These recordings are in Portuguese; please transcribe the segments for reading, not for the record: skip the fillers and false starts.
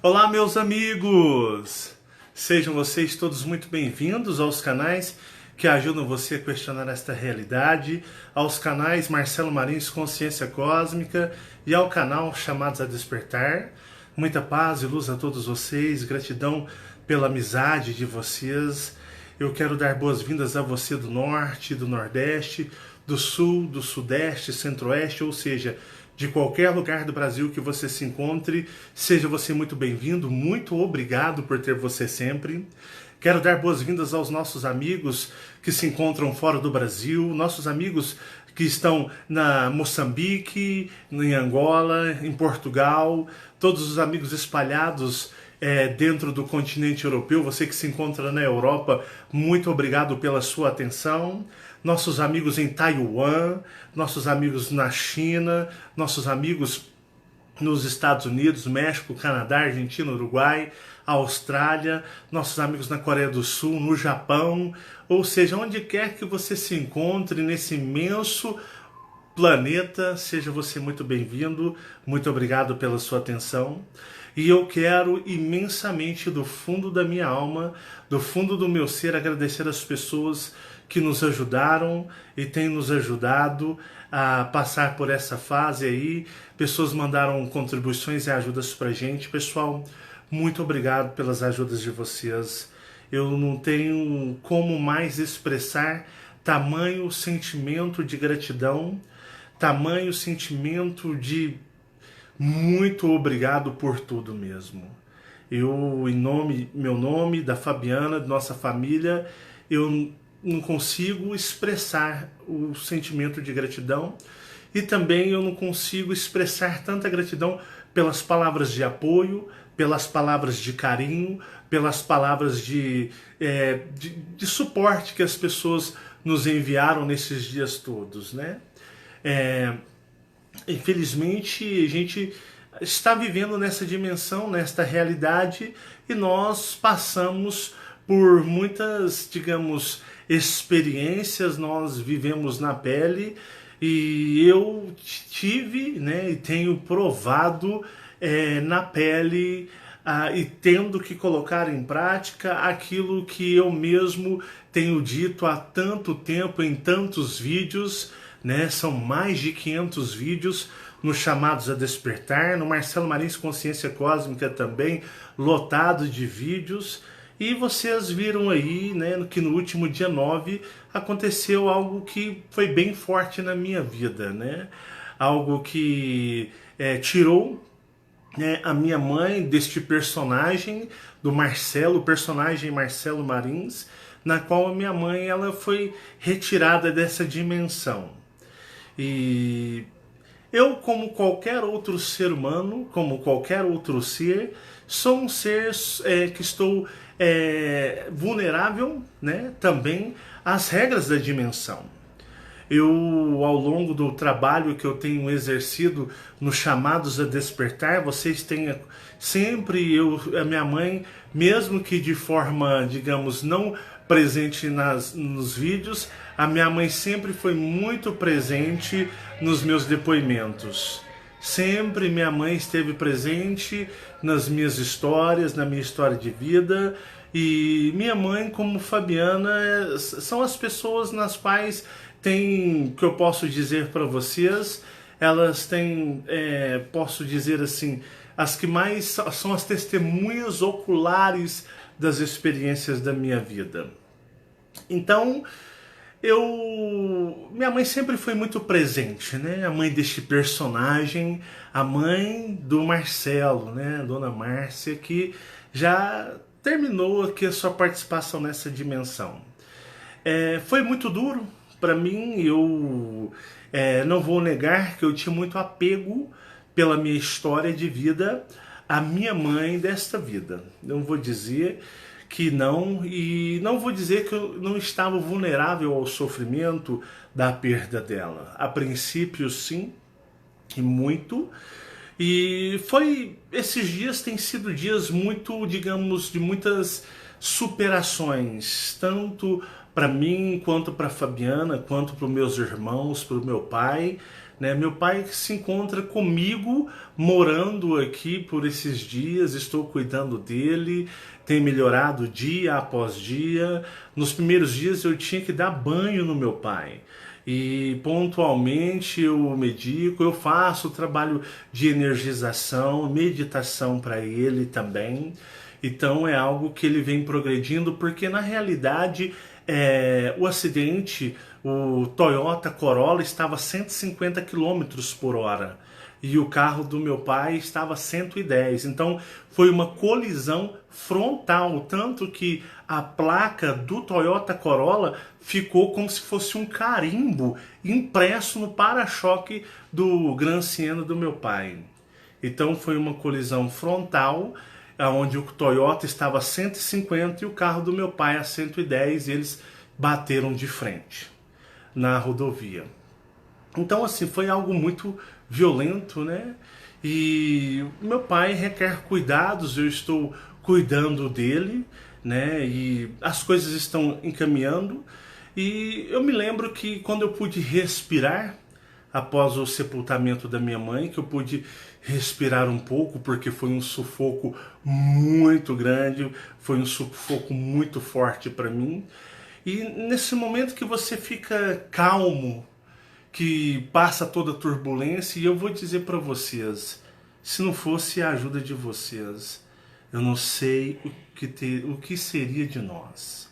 Olá, meus amigos! Sejam vocês todos muito bem-vindos aos canais que ajudam você a questionar esta realidade, aos canais Marcelo Marins Consciência Cósmica e ao canal Chamados a Despertar. Muita paz e luz a todos vocês, gratidão pela amizade de vocês. Eu quero dar boas-vindas a você do Norte, do Nordeste, do Sul, do Sudeste, Centro-Oeste, ou seja, de qualquer lugar do Brasil que você se encontre, seja você muito bem-vindo, muito obrigado por ter você sempre. Quero dar boas-vindas aos nossos amigos que se encontram fora do Brasil, nossos amigos que estão na Moçambique, em Angola, em Portugal, todos os amigos espalhados dentro do continente europeu, você que se encontra na Europa, muito obrigado pela sua atenção. Nossos amigos em Taiwan, nossos amigos na China, nossos amigos nos Estados Unidos, México, Canadá, Argentina, Uruguai, Austrália, nossos amigos na Coreia do Sul, no Japão, ou seja, onde quer que você se encontre nesse imenso planeta, seja você muito bem-vindo, muito obrigado pela sua atenção. E eu quero imensamente, do fundo da minha alma, do fundo do meu ser, agradecer as pessoas que nos ajudaram e têm nos ajudado a passar por essa fase aí. Pessoas mandaram contribuições e ajudas pra gente. Pessoal, muito obrigado pelas ajudas de vocês. Eu não tenho como mais expressar tamanho sentimento de gratidão, tamanho sentimento de muito obrigado por tudo mesmo. Eu, meu nome, da Fabiana, de nossa família, eu não consigo expressar o sentimento de gratidão e também eu não consigo expressar tanta gratidão pelas palavras de apoio, pelas palavras de carinho, pelas palavras de suporte que as pessoas nos enviaram nesses dias todos, né? Infelizmente, a gente está vivendo nessa dimensão, nesta realidade, e nós passamos por muitas, digamos, experiências, nós vivemos na pele, e eu tive, né, e tenho provado na pele e tendo que colocar em prática aquilo que eu mesmo tenho dito há tanto tempo em tantos vídeos, né? São mais de 500 vídeos nos Chamados a Despertar, no Marcelo Marins Consciência Cósmica também, lotado de vídeos. E vocês viram aí, né, que no último dia 9 aconteceu algo que foi bem forte na minha vida, né? Algo que tirou, né, a minha mãe deste personagem, do Marcelo, o personagem Marcelo Marins, na qual a minha mãe ela foi retirada dessa dimensão. E eu, como qualquer outro ser humano, como qualquer outro ser, sou um ser que estou vulnerável, né, também às regras da dimensão. Eu, ao longo do trabalho que eu tenho exercido nos Chamados a Despertar, vocês têm sempre, a minha mãe, mesmo que de forma, digamos, não presente nos vídeos, a minha mãe sempre foi muito presente nos meus depoimentos. Sempre minha mãe esteve presente nas minhas histórias, na minha história de vida. E minha mãe, como Fabiana, são as pessoas nas quais tem, que eu posso dizer para vocês, elas têm, posso dizer assim, as que mais são as testemunhas oculares das experiências da minha vida. Então, minha mãe sempre foi muito presente, né? A mãe deste personagem, a mãe do Marcelo, né? Dona Márcia, que já terminou aqui a sua participação nessa dimensão. Foi muito duro para mim, eu não vou negar que eu tinha muito apego pela minha história de vida à minha mãe desta vida. Não vou dizer que não, e não vou dizer que eu não estava vulnerável ao sofrimento da perda dela. A princípio, sim, e muito. E esses dias têm sido dias muito, digamos, de muitas superações, tanto para mim, quanto para Fabiana, quanto para os meus irmãos, para o meu pai, né? Meu pai se encontra comigo, morando aqui por esses dias, estou cuidando dele, tem melhorado dia após dia. Nos primeiros dias eu tinha que dar banho no meu pai. E pontualmente eu medico, eu faço trabalho de energização, meditação para ele também. Então é algo que ele vem progredindo, porque na realidade o acidente, o Toyota Corolla estava a 150 quilômetros por hora e o carro do meu pai estava a 110. Então foi uma colisão frontal, tanto que a placa do Toyota Corolla ficou como se fosse um carimbo impresso no para-choque do Gran Siena do meu pai. Então foi uma colisão frontal, onde o Toyota estava a 150 e o carro do meu pai a 110, e eles bateram de frente na rodovia. Então assim, foi algo muito violento, né? E meu pai requer cuidados, eu estou cuidando dele, né? E as coisas estão encaminhando. E eu me lembro que quando eu pude respirar após o sepultamento da minha mãe, que eu pude respirar um pouco, porque foi um sufoco muito grande, foi um sufoco muito forte para mim. E nesse momento que você fica calmo, que passa toda a turbulência, e eu vou dizer para vocês, se não fosse a ajuda de vocês, eu não sei o que seria de nós.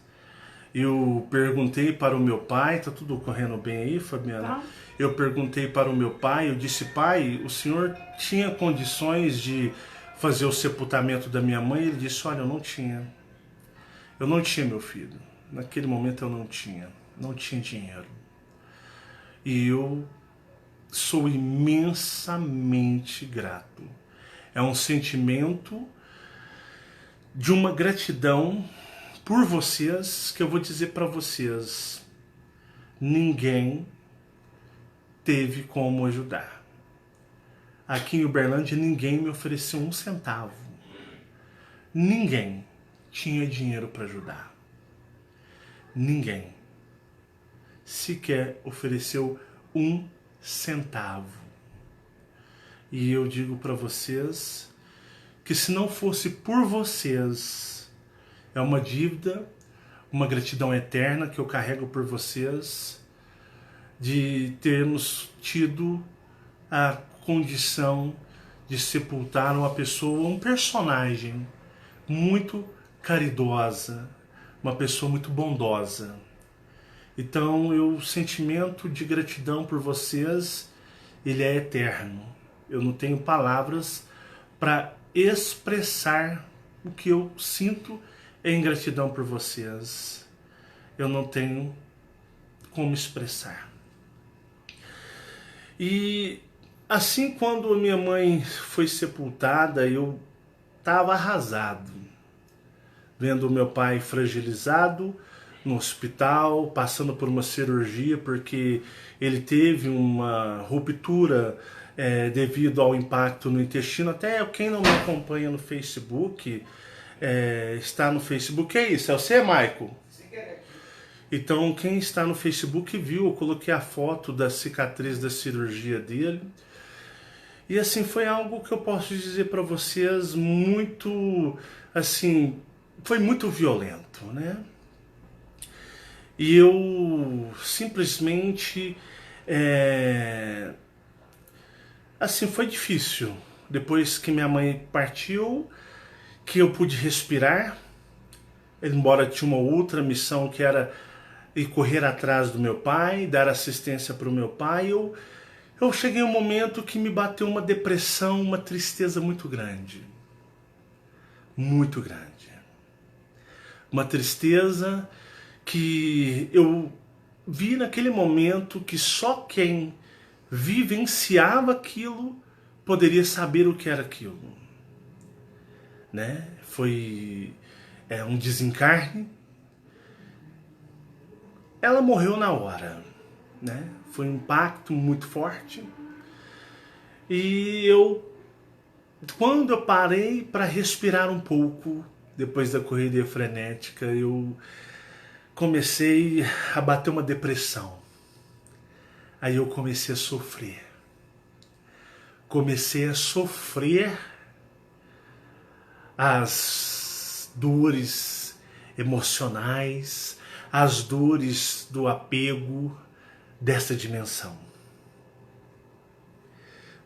Eu perguntei para o meu pai, tá tudo correndo bem aí, Fabiana? Tá. Eu perguntei para o meu pai, eu disse: pai, o senhor tinha condições de fazer o sepultamento da minha mãe? Ele disse: olha, eu não tinha. Eu não tinha, meu filho. Naquele momento eu não tinha dinheiro. E eu sou imensamente grato. É um sentimento de uma gratidão por vocês, que eu vou dizer para vocês: ninguém teve como ajudar. Aqui em Uberlândia ninguém me ofereceu um centavo. Ninguém tinha dinheiro para ajudar. Ninguém sequer ofereceu um centavo. E eu digo para vocês que se não fosse por vocês, é uma dívida, uma gratidão eterna que eu carrego por vocês, de termos tido a condição de sepultar uma pessoa, um personagem muito caridosa, uma pessoa muito bondosa. Então, o sentimento de gratidão por vocês, ele é eterno. Eu não tenho palavras para expressar o que eu sinto em gratidão por vocês. Eu não tenho como expressar. E assim, quando a minha mãe foi sepultada, eu estava arrasado, vendo o meu pai fragilizado no hospital, passando por uma cirurgia, porque ele teve uma ruptura devido ao impacto no intestino. Até quem não me acompanha no Facebook, está no Facebook, é isso, é você, Maico? Então, quem está no Facebook viu, eu coloquei a foto da cicatriz da cirurgia dele. E assim, foi algo que eu posso dizer para vocês muito, assim, foi muito violento, né? E eu simplesmente, assim, foi difícil. Depois que minha mãe partiu, que eu pude respirar, embora tinha uma outra missão que era ir correr atrás do meu pai, dar assistência para o meu pai, eu cheguei a um momento que me bateu uma depressão, uma tristeza muito grande. Muito grande. Uma tristeza que eu vi naquele momento que só quem vivenciava aquilo poderia saber o que era aquilo. Né? Foi um desencarne. Ela morreu na hora, né? Foi um impacto muito forte. E quando eu parei para respirar um pouco, depois da corrida frenética, eu comecei a bater uma depressão. Aí eu comecei a sofrer. comecei a sofrer as dores emocionais, as dores do apego dessa dimensão.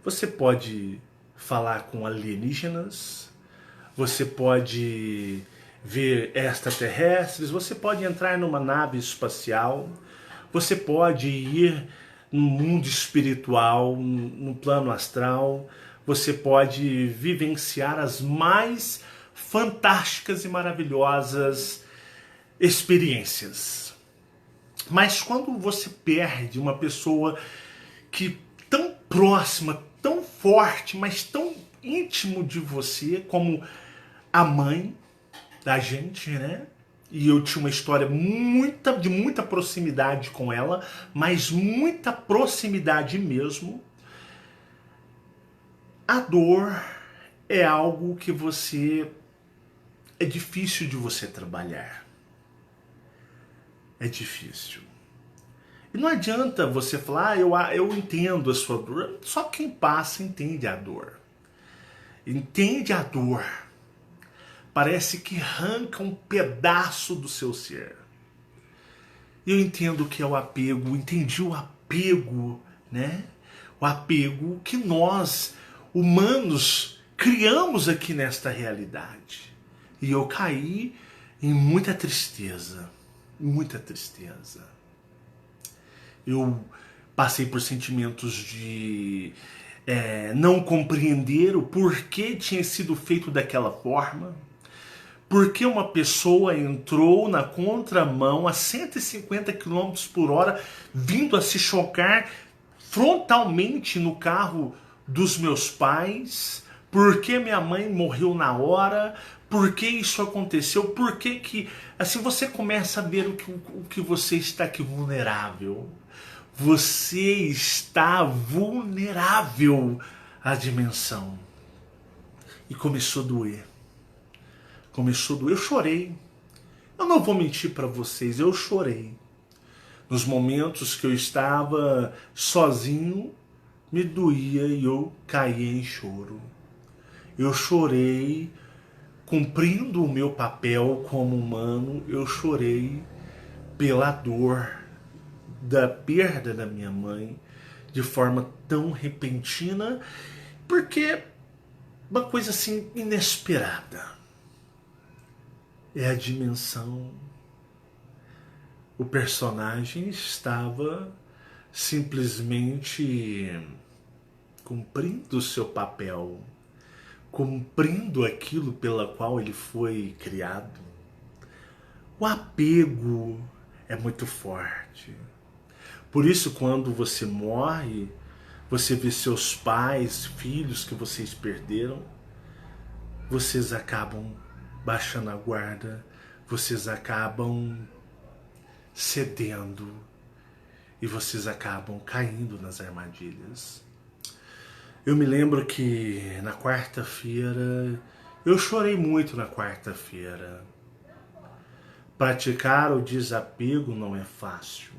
Você pode falar com alienígenas, você pode ver extraterrestres, você pode entrar numa nave espacial, você pode ir no mundo espiritual, no plano astral, você pode vivenciar as mais fantásticas e maravilhosas experiências. Mas quando você perde uma pessoa que tão próxima, tão forte, mas tão íntimo de você, como a mãe da gente, né? E eu tinha uma história de muita proximidade com ela, mas muita proximidade mesmo. A dor é algo que é difícil de você trabalhar. É difícil. E não adianta você falar, eu entendo a sua dor. Só quem passa entende a dor. Entende a dor. Parece que arranca um pedaço do seu ser. Eu entendo o que é o apego, entendi o apego, né? O apego que nós, humanos, criamos aqui nesta realidade. E eu caí em muita tristeza, muita tristeza. Eu passei por sentimentos de não compreender o porquê tinha sido feito daquela forma. Porque uma pessoa entrou na contramão a 150 km por hora, vindo a se chocar frontalmente no carro dos meus pais? Por que minha mãe morreu na hora? Por que isso aconteceu? Por que assim você começa a ver o que você está aqui vulnerável? Você está vulnerável à dimensão. E começou a doer. Começou a doer. Eu chorei. Eu não vou mentir para vocês, eu chorei. Nos momentos que eu estava sozinho, me doía e eu caía em choro. Eu chorei, cumprindo o meu papel como humano, eu chorei pela dor da perda da minha mãe de forma tão repentina, porque uma coisa assim inesperada. É a dimensão. O personagem estava simplesmente cumprindo o seu papel, cumprindo aquilo pela qual ele foi criado. O apego é muito forte. Por isso, quando você morre, você vê seus pais, filhos que vocês perderam, vocês acabam baixando a guarda, vocês acabam cedendo e vocês acabam caindo nas armadilhas. Eu me lembro que na quarta-feira, eu chorei muito na quarta-feira. Praticar o desapego não é fácil.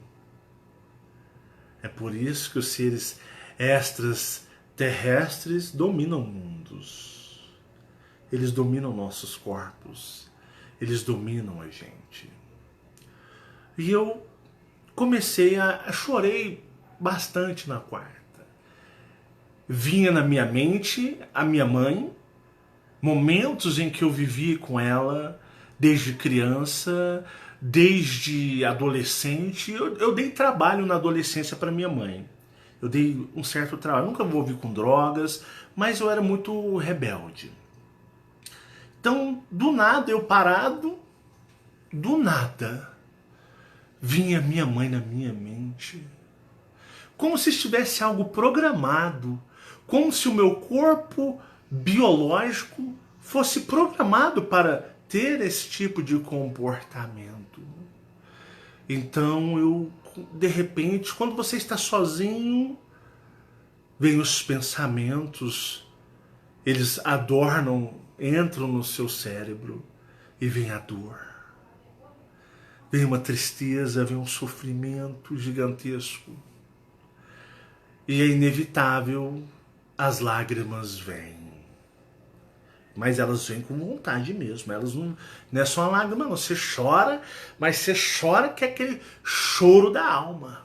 É por isso que os seres extraterrestres dominam mundos. Eles dominam nossos corpos. Eles dominam a gente. E eu chorei bastante na quarta. Vinha na minha mente a minha mãe, momentos em que eu vivi com ela, desde criança, desde adolescente. Eu dei trabalho na adolescência para minha mãe. Eu dei um certo trabalho. Nunca me envolvi com drogas, mas eu era muito rebelde. Então, do nada, eu parado, do nada, vinha minha mãe na minha mente. Como se estivesse algo programado. Como se o meu corpo biológico fosse programado para ter esse tipo de comportamento. Então, de repente, quando você está sozinho, vem os pensamentos, eles adornam, entram no seu cérebro e vem a dor. Vem uma tristeza, vem um sofrimento gigantesco. E é inevitável as lágrimas vêm. Mas elas vêm com vontade mesmo. Elas não é só uma lágrima, não. Você chora, mas você chora que é aquele choro da alma.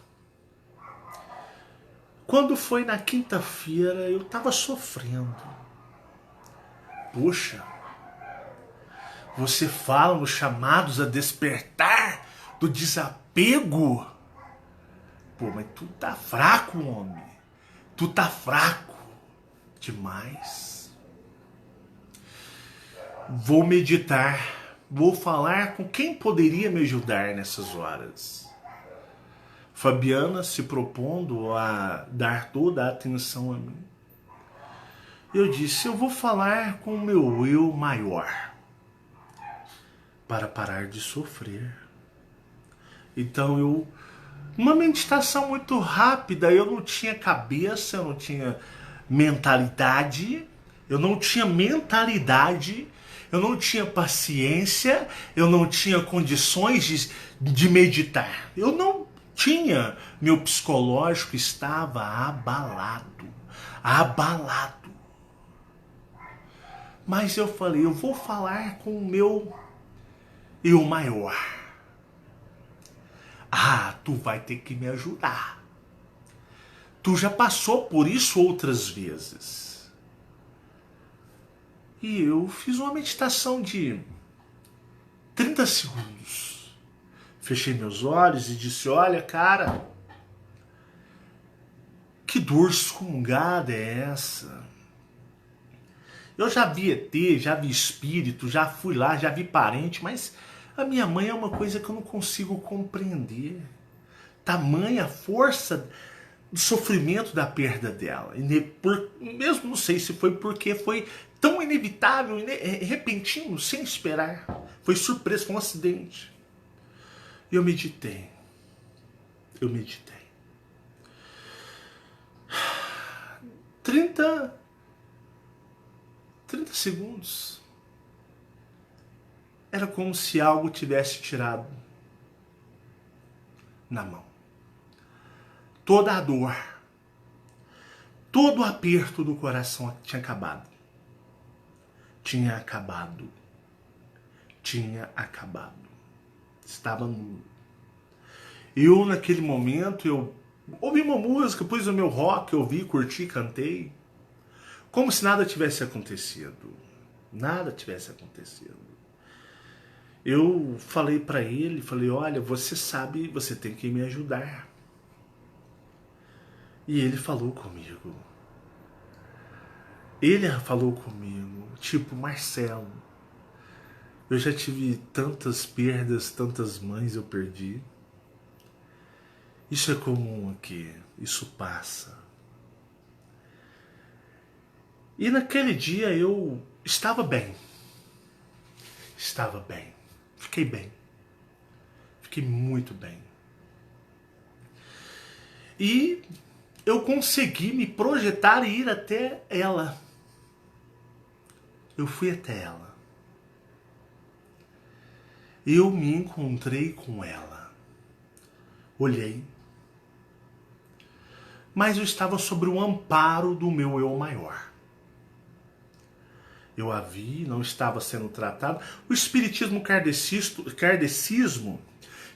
Quando foi na quinta-feira, eu estava sofrendo. Poxa, você fala nos chamados a despertar do desapego. Pô, mas tu tá fraco, homem. Tu tá fraco demais. Vou meditar. Vou falar com quem poderia me ajudar nessas horas. Fabiana se propondo a dar toda a atenção a mim. Eu disse, eu vou falar com o meu eu maior. Para parar de sofrer. Então uma meditação muito rápida, eu não tinha cabeça, eu não tinha mentalidade, eu não tinha paciência, eu não tinha condições de meditar. Eu não tinha, meu psicológico estava abalado. Mas eu falei, eu vou falar com o meu eu maior. Ah, tu vai ter que me ajudar. Tu já passou por isso outras vezes. E eu fiz uma meditação de 30 segundos. Fechei meus olhos e disse, olha, cara, que dor escongada é essa? Eu já vi ET, já vi espírito, já fui lá, já vi parente, mas a minha mãe é uma coisa que eu não consigo compreender. Tamanha força do sofrimento da perda dela. Mesmo não sei se foi porque foi tão inevitável, repentino, sem esperar. Foi surpresa, foi um acidente. E eu meditei. 30 segundos. Era como se algo tivesse tirado na mão. Toda a dor, todo o aperto do coração tinha acabado. Tinha acabado. Estava nulo. Eu, naquele momento, eu ouvi uma música, pus o meu rock, eu ouvi, curti, cantei. Como se nada tivesse acontecido. Nada tivesse acontecido. Eu falei para ele, olha, você sabe, você tem que me ajudar. E ele falou comigo. Tipo, Marcelo, eu já tive tantas perdas, tantas mães eu perdi. Isso é comum aqui, isso passa. E naquele dia eu estava bem. Fiquei bem. Fiquei muito bem. E eu consegui me projetar e ir até ela. Eu fui até ela. Eu me encontrei com ela. Olhei. Mas eu estava sobre o amparo do meu eu maior. Eu a vi, não estava sendo tratado. O espiritismo kardecismo,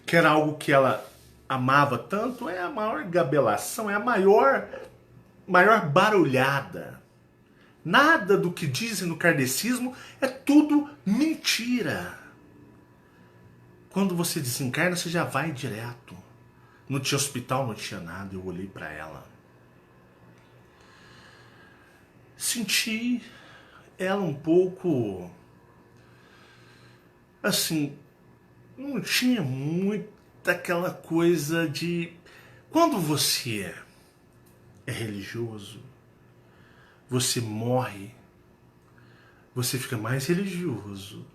que era algo que ela amava tanto, é a maior gabelação, é a maior barulhada. Nada do que dizem no kardecismo é tudo mentira. Quando você desencarna, você já vai direto. Não tinha hospital, não tinha nada. Eu olhei para ela. Senti ela um pouco assim, não tinha muito aquela coisa de quando você é religioso, você morre, você fica mais religioso,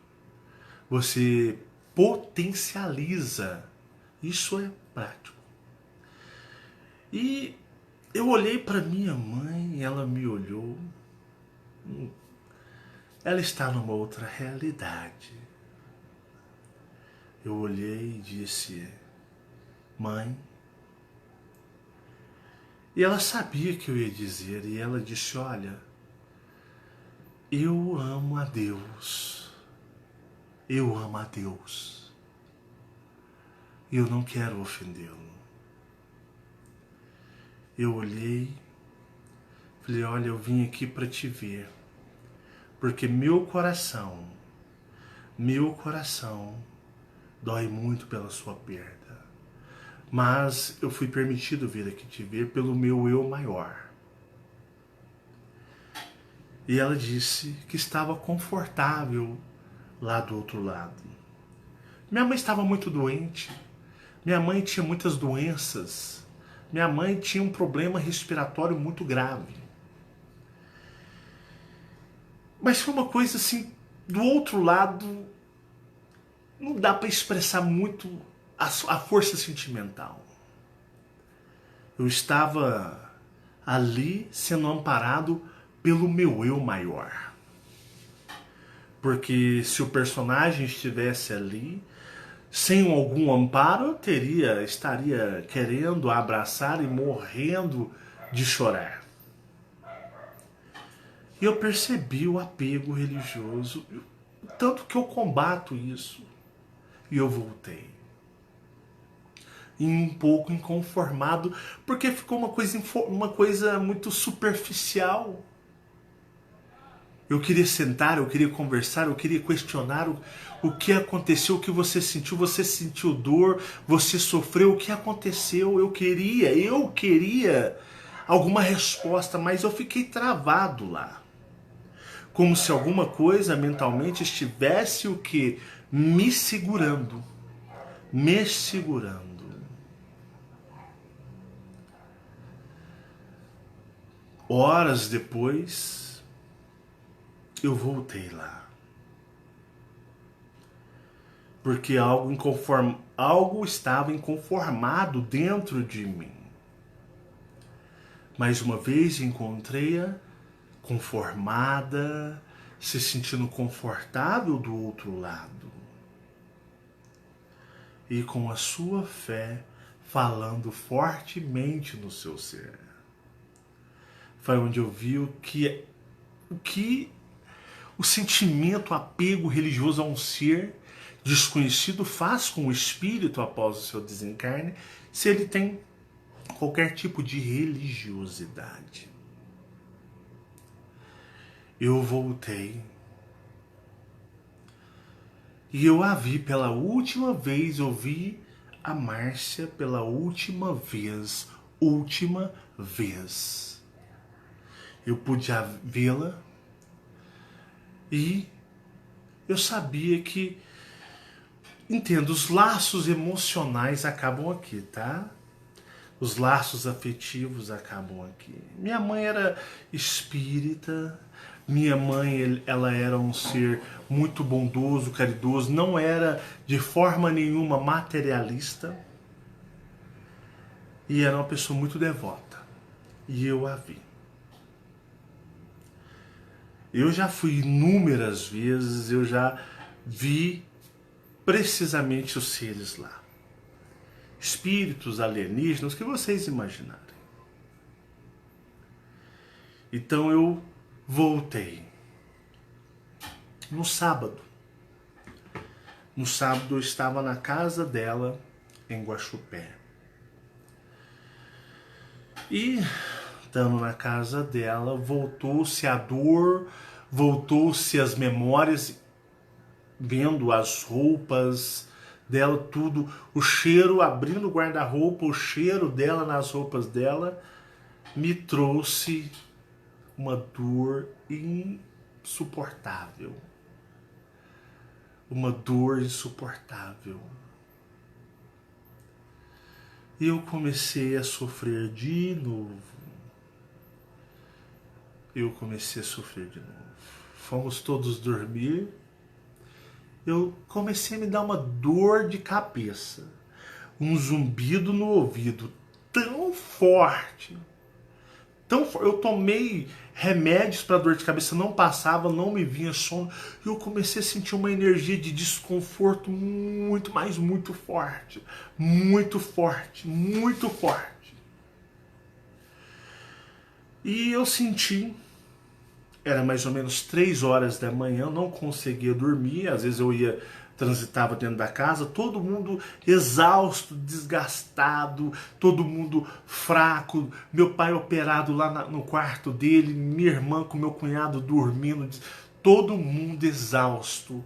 você potencializa, isso é prático. E eu olhei para minha mãe, ela me olhou. Ela está numa outra realidade. Eu olhei e disse, mãe, E ela sabia que eu ia dizer, e ela disse: olha, eu amo a Deus. Eu amo a Deus. E eu não quero ofendê-lo. Eu olhei, falei: olha, eu vim aqui para te ver, porque meu coração dói muito pela sua perda. Mas eu fui permitido vir aqui te ver pelo meu eu maior. E ela disse que estava confortável lá do outro lado. Minha mãe estava muito doente. Minha mãe tinha muitas doenças. Minha mãe tinha um problema respiratório muito grave. Mas foi uma coisa assim, do outro lado, não dá para expressar muito a força sentimental. Eu estava ali sendo amparado pelo meu eu maior. Porque se o personagem estivesse ali, sem algum amparo, eu estaria querendo abraçar e morrendo de chorar. E eu percebi o apego religioso, tanto que eu combato isso. E eu voltei. E um pouco inconformado, porque ficou uma coisa muito superficial. Eu queria sentar, eu queria conversar, eu queria questionar o que aconteceu, o que você sentiu dor, você sofreu, o que aconteceu, eu queria alguma resposta, mas eu fiquei travado lá. Como se alguma coisa mentalmente estivesse o que? Me segurando. Horas depois, eu voltei lá. Porque algo estava inconformado dentro de mim. Mais uma vez encontrei-a conformada, se sentindo confortável do outro lado. E com a sua fé falando fortemente no seu ser. Foi onde eu vi o que o sentimento, o apego religioso a um ser desconhecido faz com o espírito após o seu desencarne, se ele tem qualquer tipo de religiosidade. Eu voltei e eu a vi pela última vez, eu vi a Márcia pela última vez. Eu pude vê-la e eu sabia que, entendo, os laços emocionais acabam aqui, tá? Os laços afetivos acabam aqui. Minha mãe era espírita, minha mãe ela era um ser muito bondoso, caridoso, não era de forma nenhuma materialista e era uma pessoa muito devota. E eu a vi. Eu já fui inúmeras vezes, eu já vi precisamente os seres lá. Espíritos alienígenas, o que vocês imaginarem. Então eu voltei. No sábado. No sábado eu estava na casa dela, em Guaxupé. E, estando na casa dela, voltou-se a dor, voltou-se as memórias, vendo as roupas dela, tudo, o cheiro, abrindo o guarda-roupa, o cheiro dela nas roupas dela, me trouxe uma dor insuportável. Uma dor insuportável. E eu comecei a sofrer de novo. Fomos todos dormir. Eu comecei a me dar uma dor de cabeça. Um zumbido no ouvido tão forte. Eu tomei remédios para dor de cabeça, não passava, não me vinha sono. E eu comecei a sentir uma energia de desconforto muito, mas muito forte. Muito forte, muito forte. E eu senti, era mais ou menos 3 horas da manhã, eu não conseguia dormir, às vezes eu transitava dentro da casa, todo mundo exausto, desgastado, todo mundo fraco, meu pai operado lá no quarto dele, minha irmã com meu cunhado dormindo, todo mundo exausto.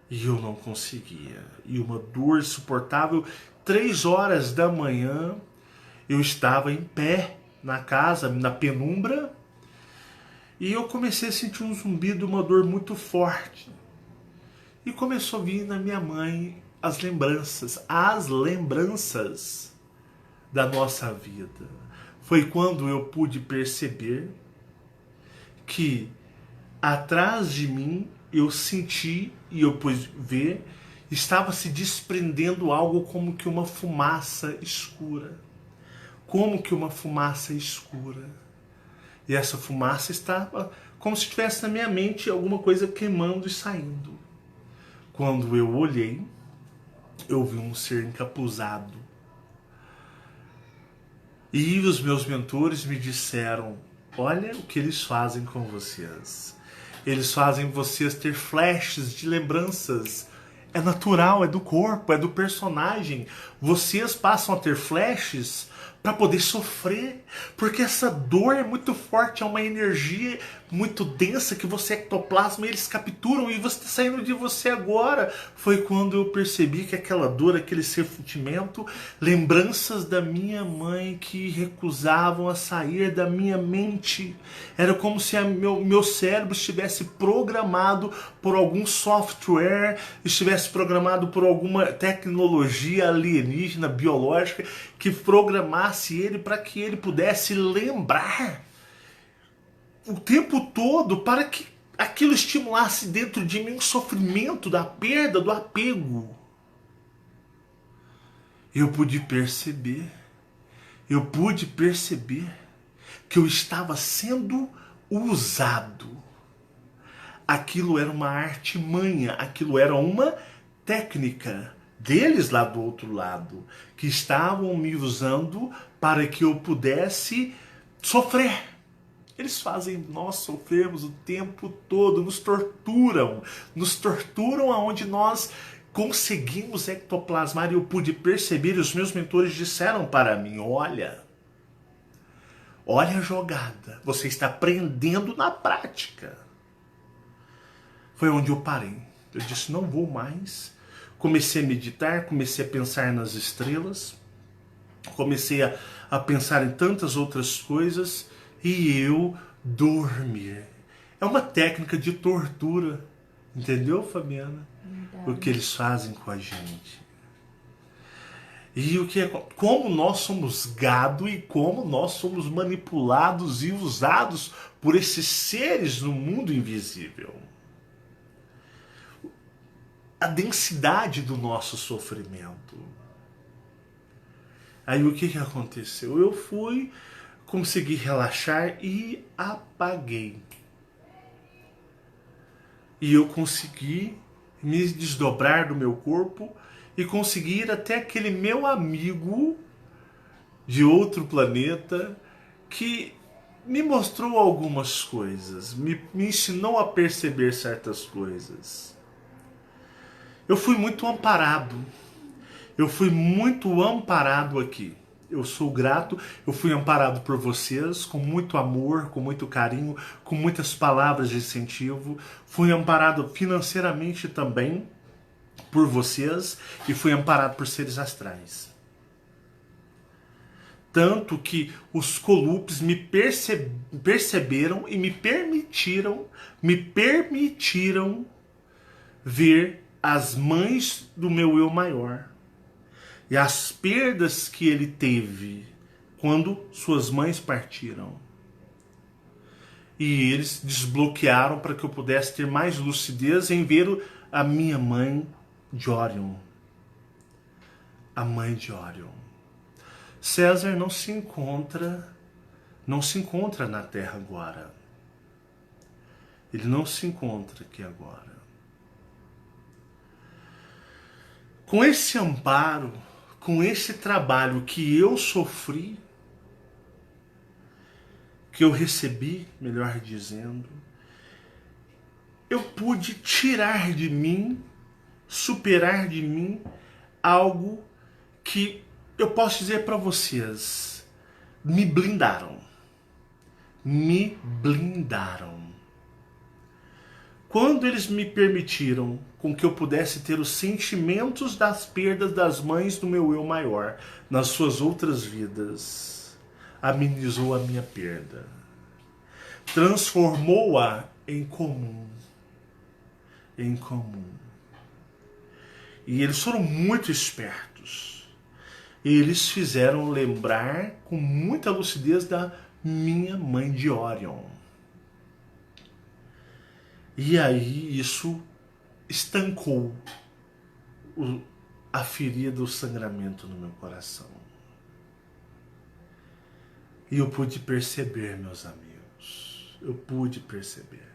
E eu não conseguia. E uma dor insuportável. 3 horas da manhã, eu estava em pé na casa, na penumbra, e eu comecei a sentir um zumbido, uma dor muito forte. E começou a vir na minha mãe as lembranças da nossa vida. Foi quando eu pude perceber que atrás de mim eu senti e eu pude ver, estava se desprendendo algo como que uma fumaça escura. Como que uma fumaça escura. E essa fumaça estava como se estivesse na minha mente alguma coisa queimando e saindo. Quando eu olhei, eu vi um ser encapuzado. E os meus mentores me disseram: olha o que eles fazem com vocês. Eles fazem vocês ter flashes de lembranças. É natural, é do corpo, é do personagem. Vocês passam a ter flashes para poder sofrer, porque essa dor é muito forte, é uma energia muito densa que você ectoplasma e eles capturam e você está saindo de você agora. Foi quando eu percebi que aquela dor, aquele sentimento, lembranças da minha mãe que recusavam a sair da minha mente. Era como se meu cérebro estivesse programado por algum software, estivesse programado por alguma tecnologia alienígena, biológica, que programasse ele para que ele pudesse lembrar o tempo todo, para que aquilo estimulasse dentro de mim o sofrimento da perda, do apego. Eu pude perceber que eu estava sendo usado. Aquilo era uma artimanha, aquilo era uma técnica deles lá do outro lado, que estavam me usando para que eu pudesse sofrer. Eles fazem nós sofrermos o tempo todo, nos torturam aonde nós conseguimos ectoplasmar. E eu pude perceber, e os meus mentores disseram para mim: olha a jogada, você está aprendendo na prática. Foi onde eu parei. Eu disse: não vou mais. Comecei a meditar, comecei a pensar nas estrelas, comecei a pensar em tantas outras coisas e eu dormir. É uma técnica de tortura, entendeu, Fabiana? Verdade. O que eles fazem com a gente. E como nós somos gado e como nós somos manipulados e usados por esses seres no mundo invisível. A densidade do nosso sofrimento. Aí o que aconteceu? Eu consegui relaxar e apaguei. E eu consegui me desdobrar do meu corpo e consegui ir até aquele meu amigo de outro planeta que me mostrou algumas coisas, me ensinou a perceber certas coisas. Eu fui muito amparado. Eu fui muito amparado aqui. Eu sou grato, eu fui amparado por vocês, com muito amor, com muito carinho, com muitas palavras de incentivo. Fui amparado financeiramente também por vocês e fui amparado por seres astrais. Tanto que os Colupes me perceberam e me permitiram ver as mães do meu eu maior e as perdas que ele teve quando suas mães partiram. E eles desbloquearam para que eu pudesse ter mais lucidez em ver a minha mãe de Orion. A mãe de Orion. César não se encontra na Terra agora. Ele não se encontra aqui agora. Com esse amparo, com esse trabalho que eu sofri, que eu recebi, melhor dizendo, eu pude tirar de mim, superar de mim algo que eu posso dizer para vocês, me blindaram. Me blindaram. Quando eles me permitiram com que eu pudesse ter os sentimentos das perdas das mães do meu eu maior nas suas outras vidas, amenizou a minha perda. Transformou-a em comum. Em comum. E eles foram muito espertos. Eles fizeram lembrar com muita lucidez da minha mãe de Orion. E aí isso estancou a ferida, o sangramento no meu coração. E eu pude perceber, meus amigos. Eu pude perceber.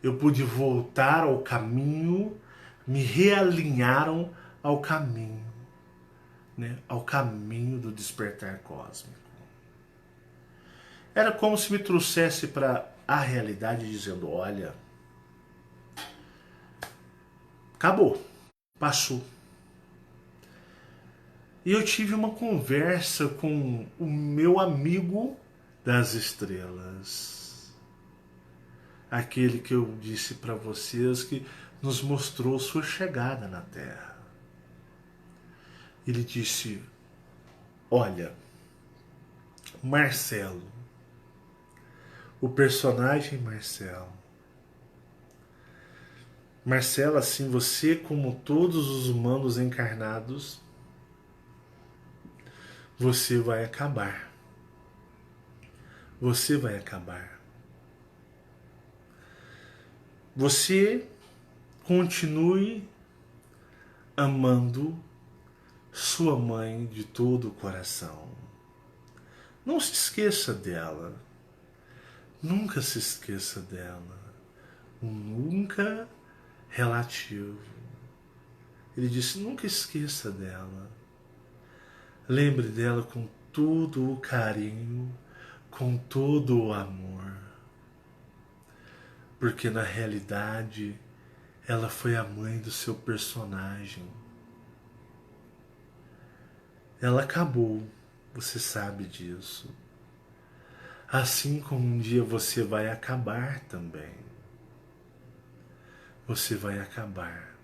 Eu pude voltar ao caminho, me realinharam ao caminho, né? Ao caminho do despertar cósmico. Era como se me trouxesse para a realidade dizendo, olha, acabou, passou. E eu tive uma conversa com o meu amigo das estrelas. Aquele que eu disse para vocês que nos mostrou sua chegada na Terra. Ele disse, olha, Marcelo, o personagem Marcelo, assim, você como todos os humanos encarnados, você vai acabar. Você vai acabar. Você continue amando sua mãe de todo o coração. Não se esqueça dela. Nunca se esqueça dela. Nunca relativo. Ele disse, nunca esqueça dela. Lembre dela com todo o carinho, com todo o amor. Porque na realidade, ela foi a mãe do seu personagem. Ela acabou, você sabe disso. Assim como um dia você vai acabar também. Você vai acabar.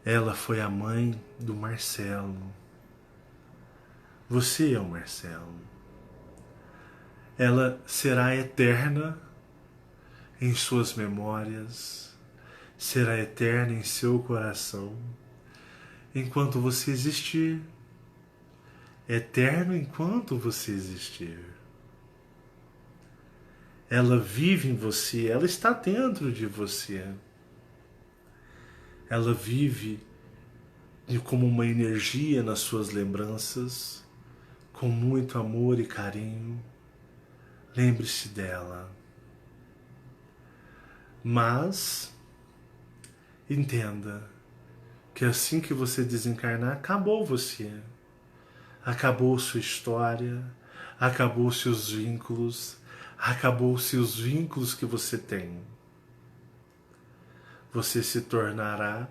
Ela foi a mãe do Marcelo. Você é o Marcelo. Ela será eterna em suas memórias, será eterna em seu coração, enquanto você existir. Eterno enquanto você existir. Ela vive em você, ela está dentro de você. Ela vive como uma energia nas suas lembranças, com muito amor e carinho. Lembre-se dela. Mas entenda que assim que você desencarnar, acabou você. Acabou sua história, acabou seus vínculos, acabou-se os vínculos que você tem. Você se tornará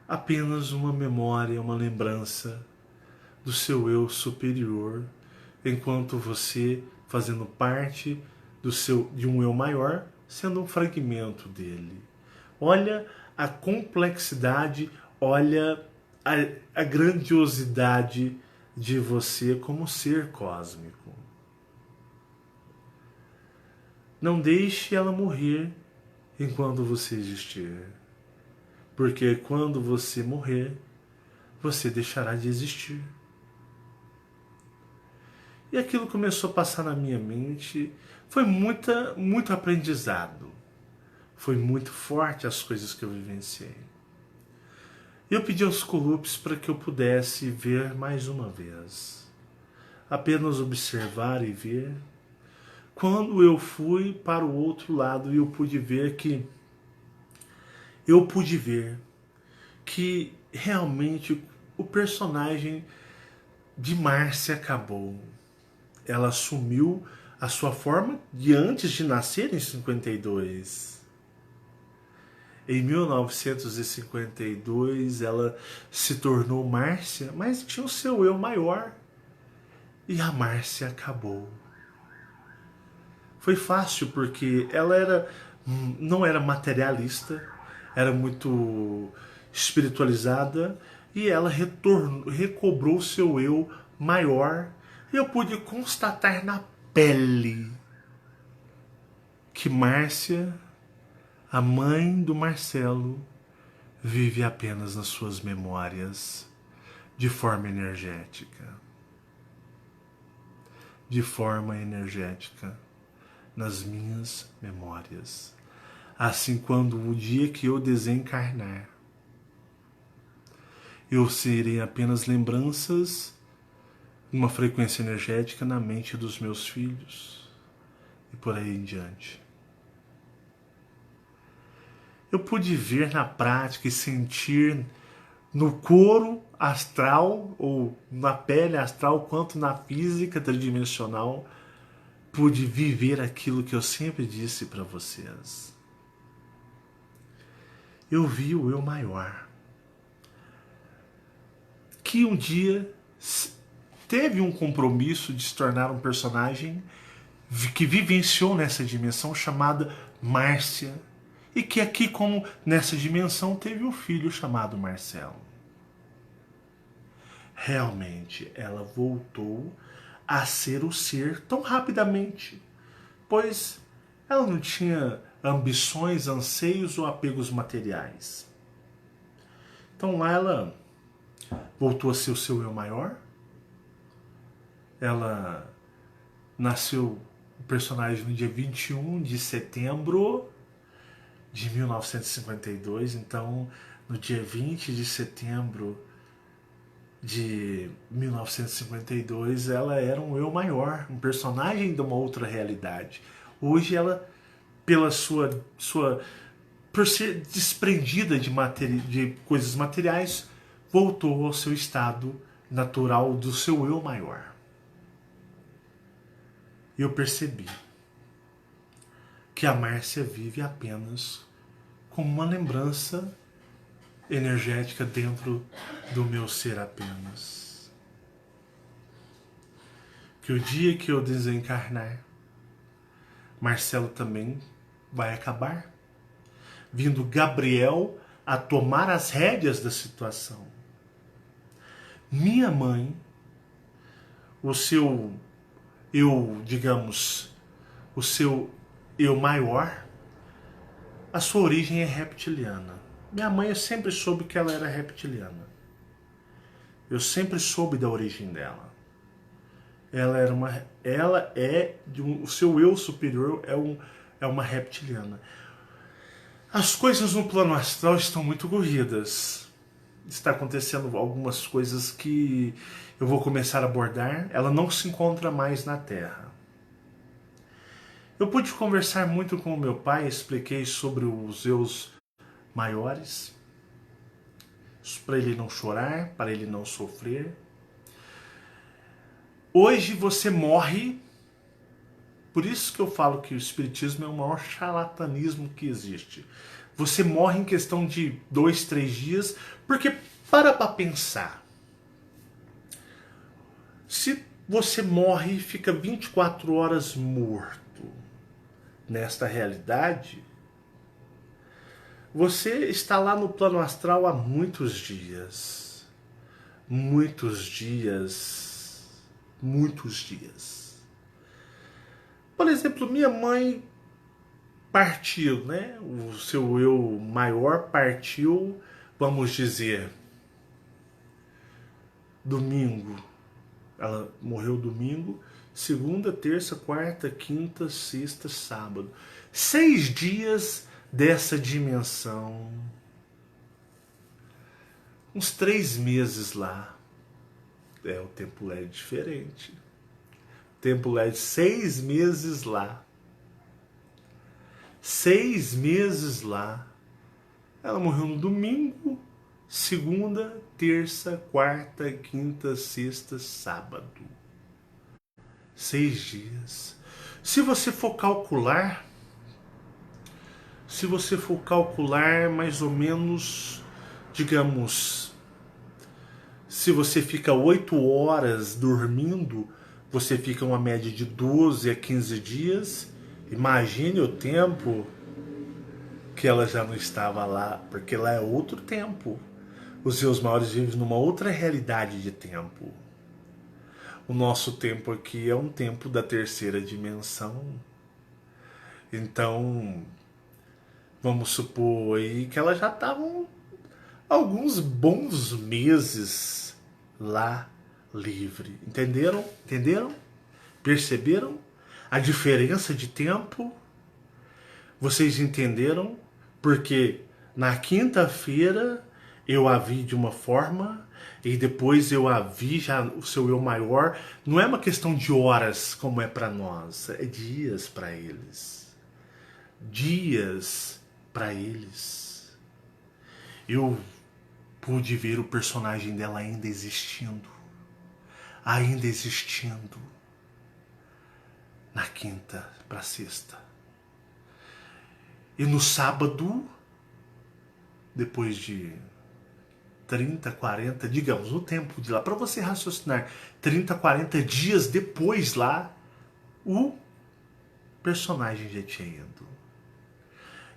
apenas uma memória, uma lembrança do seu eu superior, enquanto você, fazendo parte de um eu maior, sendo um fragmento dele. Olha a complexidade, olha a grandiosidade de você como ser cósmico. Não deixe ela morrer enquanto você existir. Porque quando você morrer, você deixará de existir. E aquilo começou a passar na minha mente. Foi muito aprendizado. Foi muito forte as coisas que eu vivenciei. Eu pedi aos Colupes para que eu pudesse ver mais uma vez. Apenas observar e ver. Quando eu fui para o outro lado, eu pude ver que realmente o personagem de Márcia acabou. Ela assumiu a sua forma de antes de nascer em 52. Em 1952, ela se tornou Márcia, mas tinha o seu eu maior. E a Márcia acabou. Foi fácil porque não era materialista, era muito espiritualizada e ela recobrou seu eu maior. E eu pude constatar na pele que Márcia, a mãe do Marcelo, vive apenas nas suas memórias, de forma energética. De forma energética, nas minhas memórias. Assim, quando o dia que eu desencarnar, eu serei apenas lembranças, uma frequência energética na mente dos meus filhos e por aí em diante. Eu pude ver na prática e sentir no couro astral, ou na pele astral, quanto na física tridimensional, pude viver aquilo que eu sempre disse para vocês. Eu vi o eu maior, que um dia teve um compromisso de se tornar um personagem que vivenciou nessa dimensão chamada Márcia, e que aqui, como nessa dimensão, teve um filho chamado Marcelo. Realmente, ela voltou a ser o ser tão rapidamente, pois ela não tinha ambições, anseios ou apegos materiais. Então lá ela voltou a ser o seu eu maior. Ela nasceu o personagem no dia 21 de setembro de 1952, então no dia 20 de setembro de 1952 ela era um eu maior, um personagem de uma outra realidade. Hoje ela, por ser desprendida de coisas materiais, voltou ao seu estado natural do seu eu maior. E eu percebi que a Márcia vive apenas como uma lembrança energética dentro do meu ser apenas. Que o dia que eu desencarnar, Marcelo também vai acabar, vindo Gabriel a tomar as rédeas da situação. Minha mãe, o seu eu, digamos, o seu eu maior, a sua origem é reptiliana. Minha mãe, eu sempre soube que ela era reptiliana. Eu sempre soube da origem dela. O seu eu superior é uma reptiliana. As coisas no plano astral estão muito corridas. Está acontecendo algumas coisas que eu vou começar a abordar. Ela não se encontra mais na Terra. Eu pude conversar muito com o meu pai, expliquei sobre os eus maiores, para ele não chorar, para ele não sofrer. Hoje você morre, por isso que eu falo que o espiritismo é o maior charlatanismo que existe. Você morre em questão de 2, 3 dias, porque para pensar. Se você morre e fica 24 horas morto nesta realidade, você está lá no plano astral há muitos dias. Muitos dias. Muitos dias. Por exemplo, minha mãe partiu, né? O seu eu maior partiu, vamos dizer, domingo. Ela morreu domingo, segunda, terça, quarta, quinta, sexta, sábado. 6 dias dessa dimensão. Uns 3 meses lá. O tempo lá é diferente. O tempo lá é de 6 meses lá. 6 meses lá. Ela morreu no domingo, segunda, terça, quarta, quinta, sexta, sábado. 6 dias. Se você for calcular, mais ou menos, digamos, se você fica 8 horas dormindo, você fica uma média de 12 a 15 dias. Imagine o tempo que ela já não estava lá, porque lá é outro tempo. Os seus maiores vivem numa outra realidade de tempo. O nosso tempo aqui é um tempo da terceira dimensão. Então, vamos supor aí que ela já estava alguns bons meses lá livre. Entenderam? Entenderam? Perceberam a diferença de tempo? Vocês entenderam? Porque na quinta-feira eu a vi de uma forma e depois eu a vi já o seu eu maior. Não é uma questão de horas como é para nós, é dias para eles. Dias para eles. Eu pude ver o personagem dela ainda existindo. Ainda existindo. Na quinta para sexta. E no sábado, depois de 30, 40, digamos, o tempo de lá, para você raciocinar, 30, 40 dias depois lá, o personagem já tinha ido.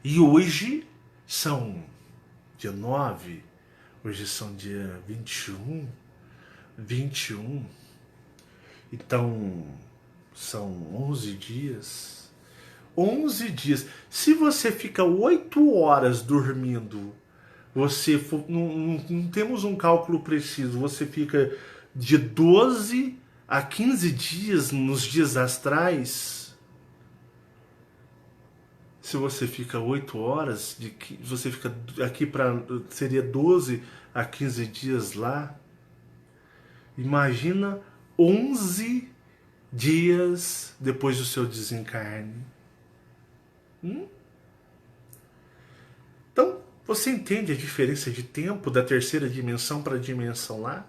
E hoje são dia 9, hoje são dia 21, então são 11 dias. 11 dias. Se você fica 8 horas dormindo, não temos um cálculo preciso, você fica de 12 a 15 dias nos dias astrais. Se você fica 8 horas, você fica aqui seria 12 a 15 dias lá. Imagina 11 dias depois do seu desencarne. Então, você entende a diferença de tempo da terceira dimensão para a dimensão lá?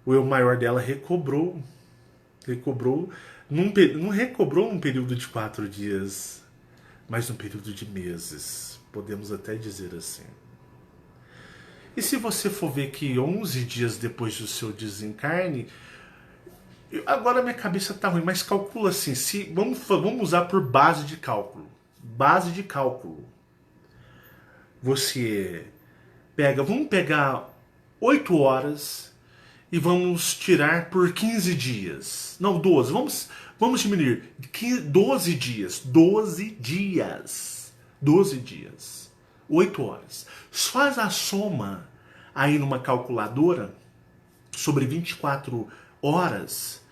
O eu maior dela recobrou. Não recobrou num período de 4 dias, mas num período de meses. Podemos até dizer assim. E se você for ver que 11 dias depois do seu desencarne, agora minha cabeça tá ruim, mas calcula assim, vamos usar por base de cálculo. Base de cálculo. Você vamos pegar 8 horas e vamos tirar por 15 dias. Não, 12. Vamos diminuir. 12 dias. 12 dias. 12 dias. 8 horas. Faz a soma aí numa calculadora sobre 24 horas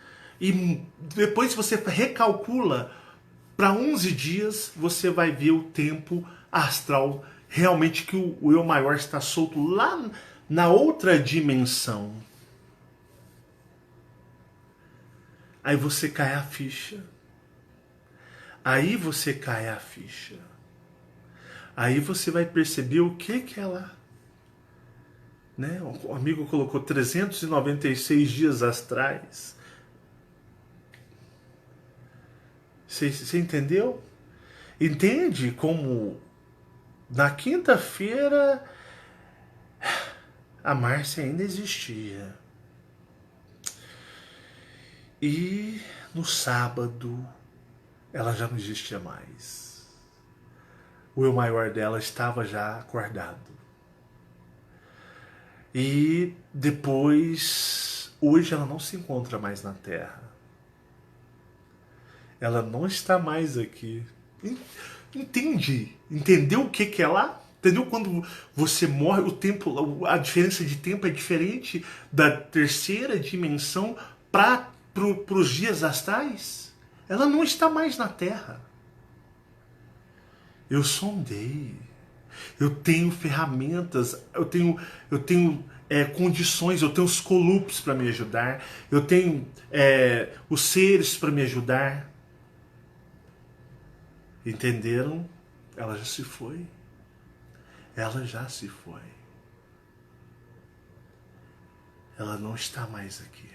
e depois você recalcula para 11 dias, você vai ver o tempo astral realmente que o eu maior está solto lá na outra dimensão. Aí você cai a ficha. Aí você cai a ficha. Aí você vai perceber o que ela... Né? O amigo colocou 396 dias astrais. Você entendeu? Entende como na quinta-feira a Márcia ainda existia. E no sábado ela já não existia mais. O eu maior dela estava já acordado. E depois, hoje ela não se encontra mais na Terra. Ela não está mais aqui. Entende? Entendeu o que é lá? Entendeu quando você morre, o tempo, a diferença de tempo é diferente da terceira dimensão para os dias astrais? Ela não está mais na Terra. Eu sondei. Eu tenho ferramentas, eu tenho condições, eu tenho os colupes para me ajudar, eu tenho os seres para me ajudar. Entenderam? Ela já se foi. Ela já se foi. ela não está mais aqui.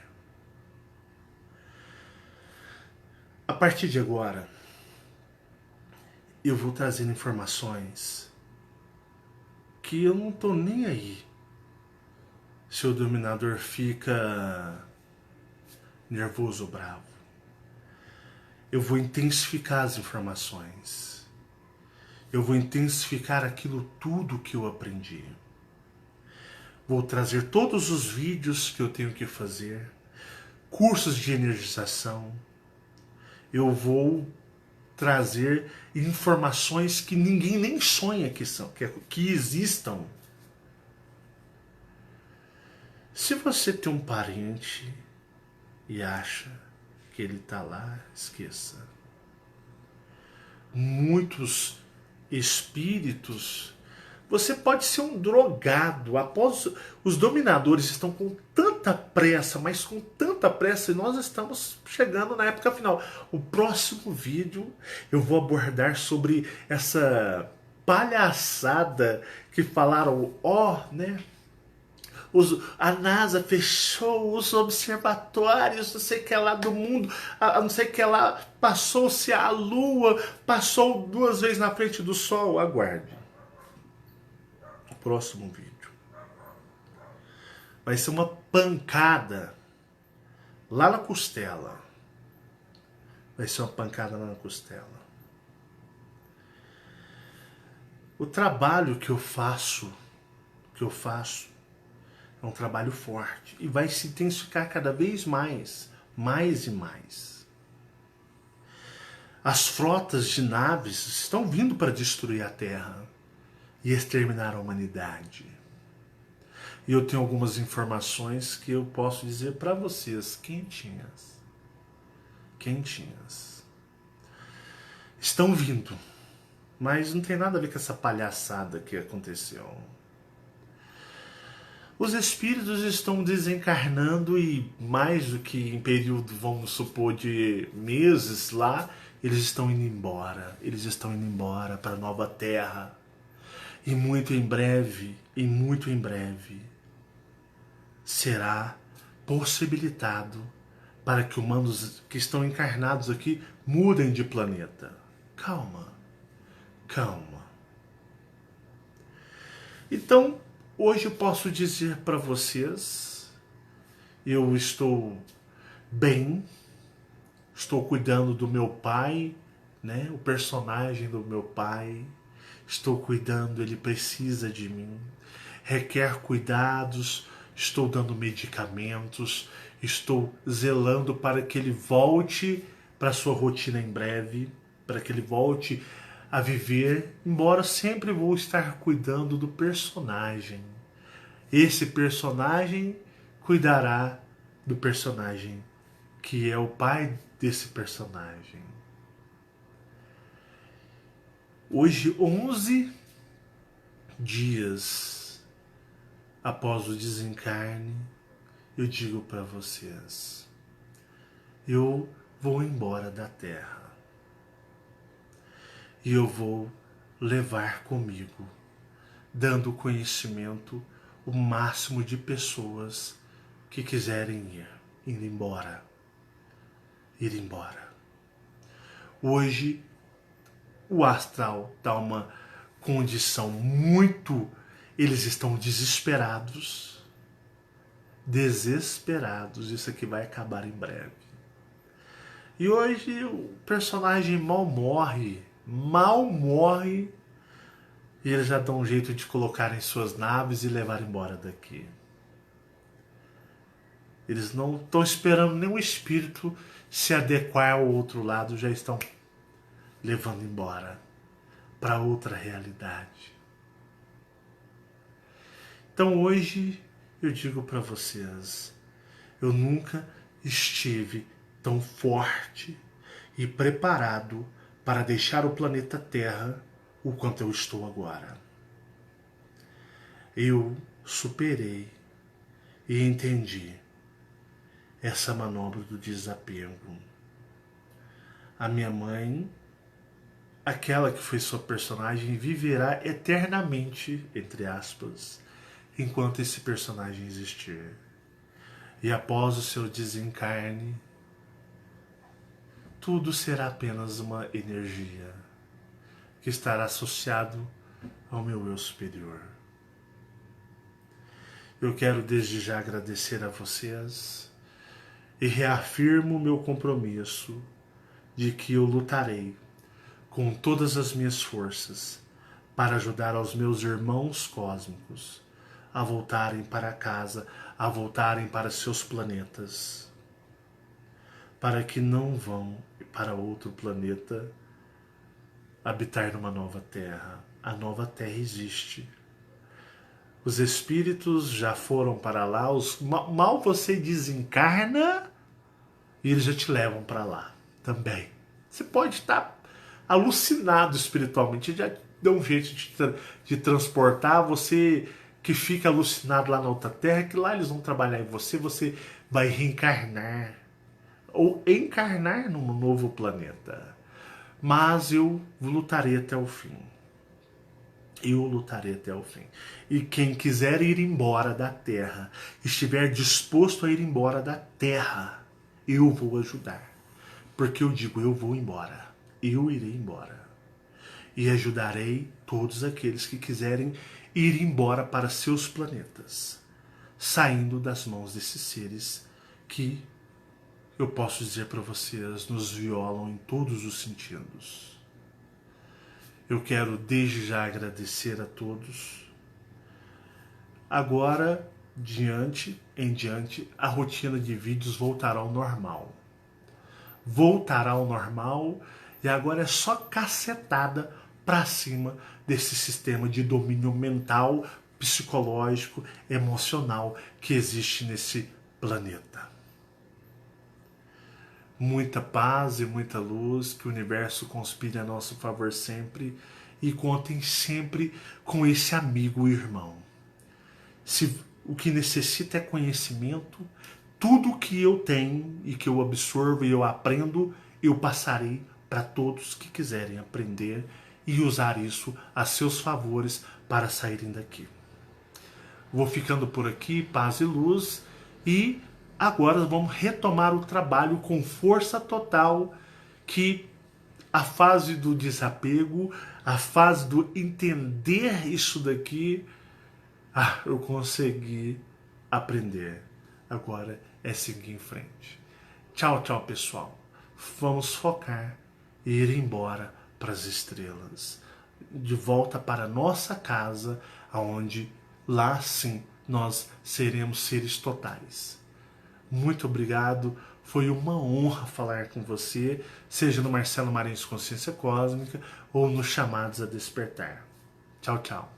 A partir de agora, eu vou trazer informações que eu não tô nem aí se o dominador fica nervoso ou bravo. Eu vou intensificar as informações. Eu vou intensificar aquilo tudo que eu aprendi. Vou trazer todos os vídeos que eu tenho que fazer, cursos de energização. Eu vou trazer informações que ninguém nem sonha que existam. Se você tem um parente e acha que ele está lá, esqueça. Muitos espíritos, você pode ser um drogado. Após os dominadores estão com tanta pressa, mas com tanta pressa, e nós estamos chegando na época final. O próximo vídeo eu vou abordar sobre essa palhaçada que falaram, né? A NASA fechou os observatórios, não sei o que lá do mundo, não sei o que lá, passou-se a Lua, passou 2 vezes na frente do Sol. Aguarde. O próximo vídeo vai ser uma pancada lá na costela. Vai ser uma pancada lá na costela. O trabalho que eu faço é um trabalho forte e vai se intensificar cada vez mais e mais. As frotas de naves estão vindo para destruir a Terra e exterminar a humanidade. E eu tenho algumas informações que eu posso dizer para vocês, quentinhas. Quentinhas. Estão vindo, mas não tem nada a ver com essa palhaçada que aconteceu. Os espíritos estão desencarnando e mais do que em período, vamos supor, de meses lá, eles estão indo embora. Eles estão indo embora para a nova Terra. E muito em breve, será possibilitado para que humanos que estão encarnados aqui mudem de planeta. Calma, calma. Então, hoje eu posso dizer para vocês, eu estou bem, estou cuidando do meu pai, né? O personagem do meu pai, estou cuidando, ele precisa de mim, requer cuidados, estou dando medicamentos, estou zelando para que ele volte para sua rotina em breve, para que ele volte a viver, embora sempre vou estar cuidando do personagem. Esse personagem cuidará do personagem que é o pai desse personagem. Hoje, 11 dias após o desencarne, eu digo para vocês, eu vou embora da Terra. E eu vou levar comigo, dando conhecimento o máximo de pessoas que quiserem ir embora. Ir embora. Hoje, o astral está uma condição muito... Eles estão desesperados. Desesperados. Isso aqui vai acabar em breve. E hoje o personagem mal morre, e eles já dão um jeito de colocar em suas naves e levar embora daqui. Eles não estão esperando nenhum espírito se adequar ao outro lado, já estão levando embora para outra realidade. Então hoje eu digo para vocês, eu nunca estive tão forte e preparado para deixar o planeta Terra o quanto eu estou agora. Eu superei e entendi essa manobra do desapego. A minha mãe, aquela que foi sua personagem, viverá eternamente, entre aspas, enquanto esse personagem existir. E após o seu desencarne, tudo será apenas uma energia que estará associado ao meu eu superior. Eu quero desde já agradecer a vocês e reafirmo o meu compromisso de que eu lutarei com todas as minhas forças para ajudar aos meus irmãos cósmicos a voltarem para casa, a voltarem para seus planetas, para que não vão para outro planeta habitar numa nova terra. A nova terra existe. Os espíritos já foram para lá, mal você desencarna e eles já te levam para lá também. Você pode estar alucinado espiritualmente, já dá um jeito de transportar você que fica alucinado lá na outra terra, que lá eles vão trabalhar em você, você vai reencarnar ou encarnar num novo planeta. Mas eu lutarei até o fim. Eu lutarei até o fim. E quem quiser ir embora da Terra, estiver disposto a ir embora da Terra, eu vou ajudar. Porque eu digo, eu vou embora. Eu irei embora. E ajudarei todos aqueles que quiserem ir embora para seus planetas, saindo das mãos desses seres que, eu posso dizer para vocês, nos violam em todos os sentidos. Eu quero desde já agradecer a todos. Agora, em diante, a rotina de vídeos voltará ao normal. Voltará ao normal e agora é só cacetada para cima desse sistema de domínio mental, psicológico, emocional que existe nesse planeta. Muita paz e muita luz, que o universo conspire a nosso favor sempre e contem sempre com esse amigo e irmão. Se o que necessita é conhecimento, tudo que eu tenho e que eu absorvo e eu aprendo, eu passarei para todos que quiserem aprender e usar isso a seus favores para saírem daqui. Vou ficando por aqui, paz e luz, e agora vamos retomar o trabalho com força total, que a fase do desapego, a fase do entender isso daqui, eu consegui aprender. Agora é seguir em frente. Tchau, tchau, pessoal. Vamos focar e ir embora para as estrelas. De volta para a nossa casa, onde lá sim nós seremos seres totais. Muito obrigado, foi uma honra falar com você, seja no Marcelo Marinhos Consciência Cósmica ou nos Chamados a Despertar. Tchau, tchau.